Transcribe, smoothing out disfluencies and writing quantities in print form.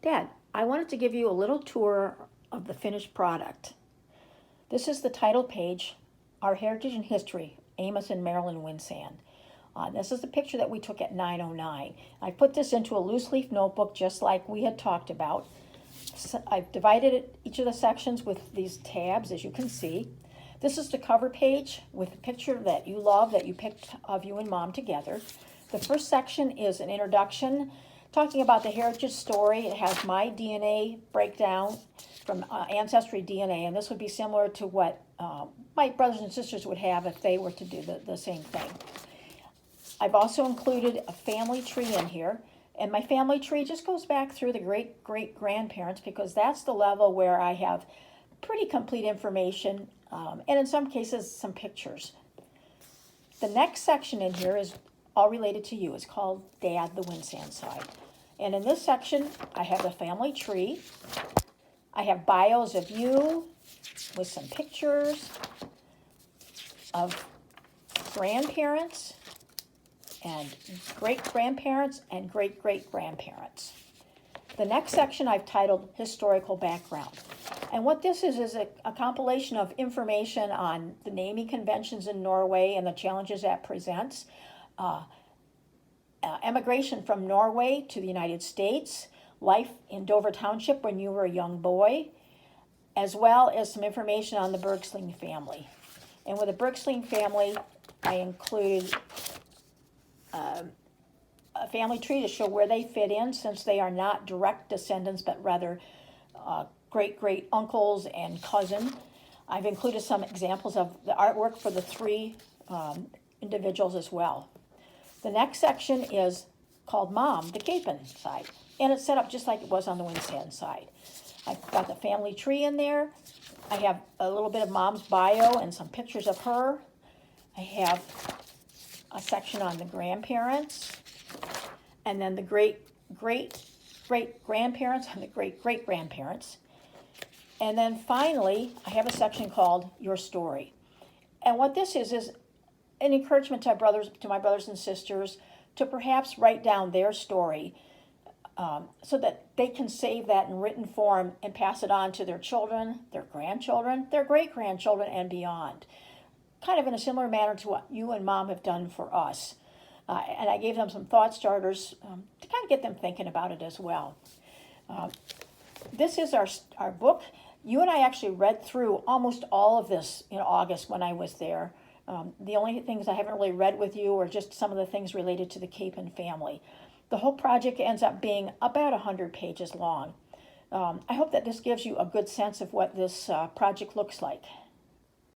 Dad, I wanted to give you a little tour of the finished product. This is the title page, Our Heritage and History, Amos and Marilyn Winsand. This is the picture that we took at 9:09. I put this into a loose leaf notebook just like we had talked about. So I've divided each of the sections with these tabs, as you can see. This is the cover page with a picture that you love that you picked of you and Mom together. The first section is an introduction talking about the heritage story. It has my DNA breakdown from Ancestry DNA, and this would be similar to what my brothers and sisters would have if they were to do the same thing. I've also included a family tree in here, and my family tree just goes back through the great-great-grandparents because that's the level where I have pretty complete information, and in some cases, some pictures. The next section in here is all related to you. It's called Dad, the Winsand Side. And in this section, I have the family tree. I have bios of you with some pictures of grandparents and great-grandparents and great-great-grandparents. The next section I've titled Historical Background. And what this is a compilation of information on the naming conventions in Norway and the challenges that presents. Emigration from Norway to the United States, life in Dover Township when you were a young boy, as well as some information on the Bergsling family. And with the Bergsling family, I included a family tree to show where they fit in, since they are not direct descendants, but rather great-great uncles and cousin. I've included some examples of the artwork for the three individuals as well. The next section is called Mom, the Capon side, and it's set up just like it was on the Winsand side. I've got the family tree in there. I have a little bit of Mom's bio and some pictures of her. I have a section on the grandparents, and then the great-great-great-grandparents and the great-great-grandparents. And then finally, I have a section called Your Story. And what this is an encouragement to my brothers and sisters to perhaps write down their story so that they can save that in written form and pass it on to their children, their grandchildren, their great-grandchildren, and beyond. Kind of in a similar manner to what you and Mom have done for us. And I gave them some thought starters to kind of get them thinking about it as well. This is our book. You and I actually read through almost all of this in August when I was there. The only things I haven't really read with you are just some of the things related to the Capon family. The whole project ends up being about 100 pages long. I hope that this gives you a good sense of what this project looks like.